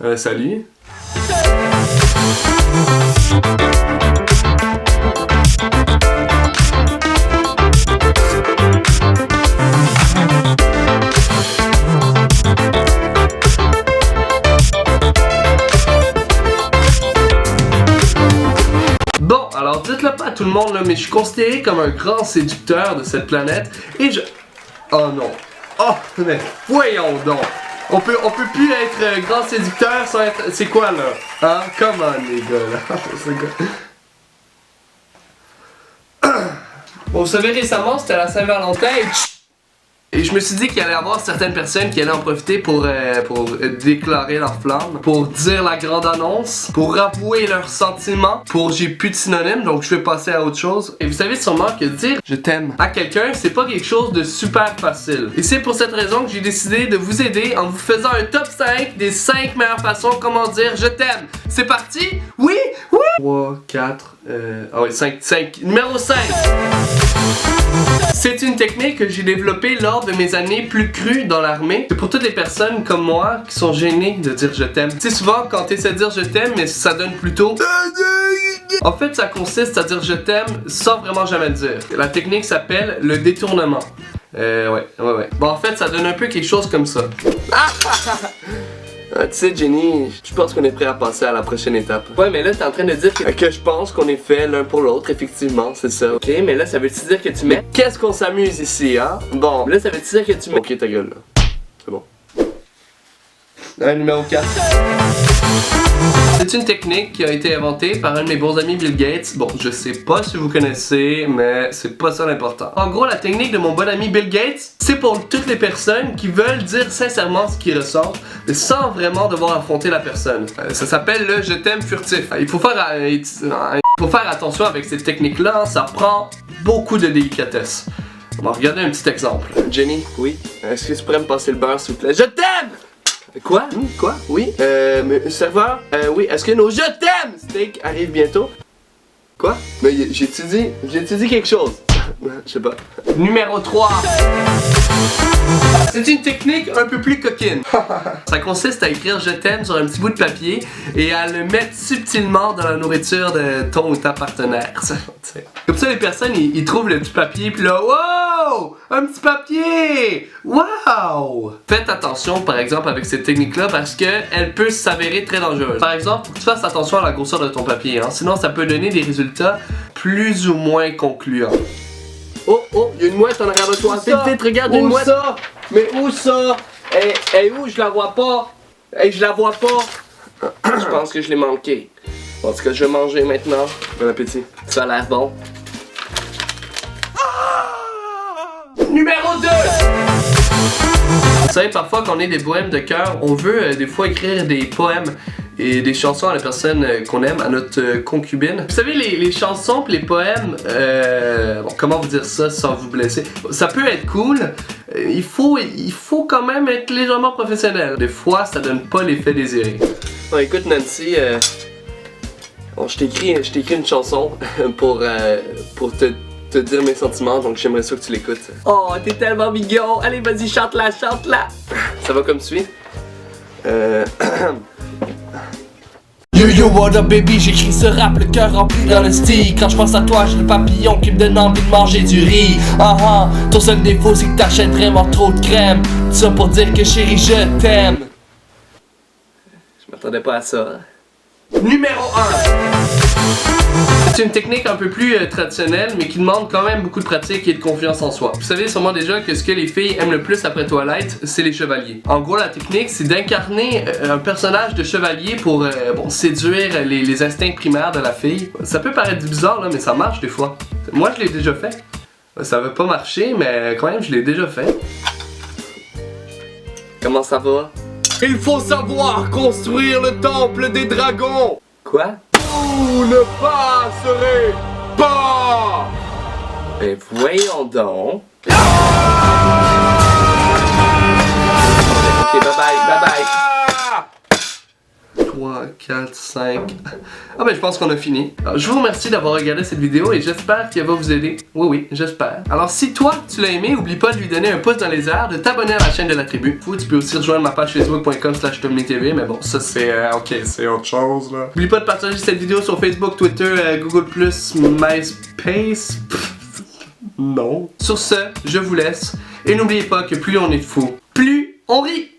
Salut. Bon, alors dites-le pas à tout le monde là, mais je suis considéré comme un grand séducteur de cette planète et je... Oh non. Oh, mais voyons donc. On peut plus être grand séducteur sans être... C'est quoi là? Hein? Come on les gars là. Bon, vous savez récemment c'était la Saint-Valentin et je me suis dit qu'il allait y avoir certaines personnes qui allaient en profiter pour déclarer leur flamme, pour dire la grande annonce, pour avouer leurs sentiments, j'ai plus de synonymes donc je vais passer à autre chose. Et vous savez sûrement que dire je t'aime à quelqu'un c'est pas quelque chose de super facile. Et c'est pour cette raison que j'ai décidé de vous aider en vous faisant un top 5 des 5 meilleures façons comment dire je t'aime. C'est parti? Oui? Oui? 3, 4, ah oui 5, numéro 5. C'est une technique que j'ai développée lors de mes années plus crues dans l'armée. C'est pour toutes les personnes comme moi qui sont gênées de dire je t'aime. Tu sais souvent quand tu essaies de dire je t'aime mais ça donne plutôt... En fait ça consiste à dire je t'aime sans vraiment jamais le dire. La technique s'appelle le détournement. Ouais. Bon en fait ça donne un peu quelque chose comme ça. Tu sais Jenny, je pense qu'on est prêt à passer à la prochaine étape. Ouais mais là t'es en train de dire que je pense qu'on est fait l'un pour l'autre, effectivement, c'est ça. Ok mais là ça veut-tu dire que tu m'aimes? Qu'est-ce qu'on s'amuse ici hein? Bon, là ça veut-tu dire que tu m'aimes? Ok ta gueule là, c'est bon. Numéro 4. C'est une technique qui a été inventée par un de mes bons amis Bill Gates. Bon, je sais pas si vous connaissez, mais c'est pas ça l'important. En gros, la technique de mon bon ami Bill Gates, c'est pour toutes les personnes qui veulent dire sincèrement ce qu'ils ressentent, mais sans vraiment devoir affronter la personne. Ça s'appelle le je t'aime furtif. Il faut faire attention avec cette technique-là, ça prend beaucoup de délicatesse. On va regarder un petit exemple. Jenny, oui? Est-ce que tu pourrais me passer le beurre s'il vous plaît? Je t'aime! Quoi? Quoi? Oui? Serveur? Oui, est-ce que nos je t'aime steak arrivent bientôt? Quoi? Mais j'ai-tu dit quelque chose? Je sais pas. Numéro 3. C'est une technique un peu plus coquine. Ça consiste à écrire je t'aime sur un petit bout de papier et à le mettre subtilement dans la nourriture de ton ou ta partenaire. Comme ça les personnes ils trouvent le petit papier puis là wow! Un petit papier! Wow! Faites attention par exemple avec cette technique là parce que elle peut s'avérer très dangereuse. Par exemple, faut que tu fasses attention à la grosseur de ton papier hein, sinon ça peut donner des résultats plus ou moins concluants. Oh, il y a une mouette en arrière de toi. Vite, regarde une mouette. Où ça? Mais où ça? Où? Je la vois pas. Je la vois pas. Je pense que je l'ai manqué. En tout cas, je vais manger maintenant. Bon appétit. Ça a l'air bon. Numéro 2. Vous savez, parfois quand on est des bohèmes de cœur, on veut des fois écrire des poèmes et des chansons à la personne qu'on aime, à notre concubine. Vous savez, les chansons et les poèmes, bon, comment vous dire ça sans vous blesser? Ça peut être cool, il faut quand même être légèrement professionnel. Des fois, ça donne pas l'effet désiré. Bon, écoute Nancy, bon, je t'écris une chanson pour te dire mes sentiments, donc j'aimerais ça que tu l'écoutes. Oh, t'es tellement mignon! Allez, vas-y, chante-la, chante-la! Ça va comme suit? Yo what up baby, j'écris ce rap, le cœur rempli dans le style. Quand je pense à toi, j'ai le papillon qui me donne envie de manger du riz. Ton seul défaut c'est que t'achètes vraiment trop de crème. Tout ça pour dire que chérie, je t'aime. Je m'attendais pas à ça. Numéro 1. C'est une technique un peu plus traditionnelle, mais qui demande quand même beaucoup de pratique et de confiance en soi. Vous savez sûrement déjà que ce que les filles aiment le plus après toilette, c'est les chevaliers. En gros, la technique, c'est d'incarner un personnage de chevalier pour séduire les instincts primaires de la fille. Ça peut paraître bizarre, là, mais ça marche des fois. Moi, je l'ai déjà fait. Ça va pas marcher, mais quand même, je l'ai déjà fait. Comment ça va? Il faut savoir construire le temple des dragons! Quoi? Vous ne passerez pas! Ben voyons donc. Ok, bye bye. 3, 4, 5... Ah ben je pense qu'on a fini. Alors, je vous remercie d'avoir regardé cette vidéo et j'espère qu'elle va vous aider. Oui, j'espère. Alors si toi, tu l'as aimé, oublie pas de lui donner un pouce dans les airs, de t'abonner à la chaîne de la tribu. Tu peux aussi rejoindre ma page facebook.com/TominiTV, mais bon, ça c'est... ok, c'est autre chose là. Oublie pas de partager cette vidéo sur Facebook, Twitter, Google+, MySpace... Non. Sur ce, je vous laisse. Et n'oubliez pas que plus on est fou, plus on rit.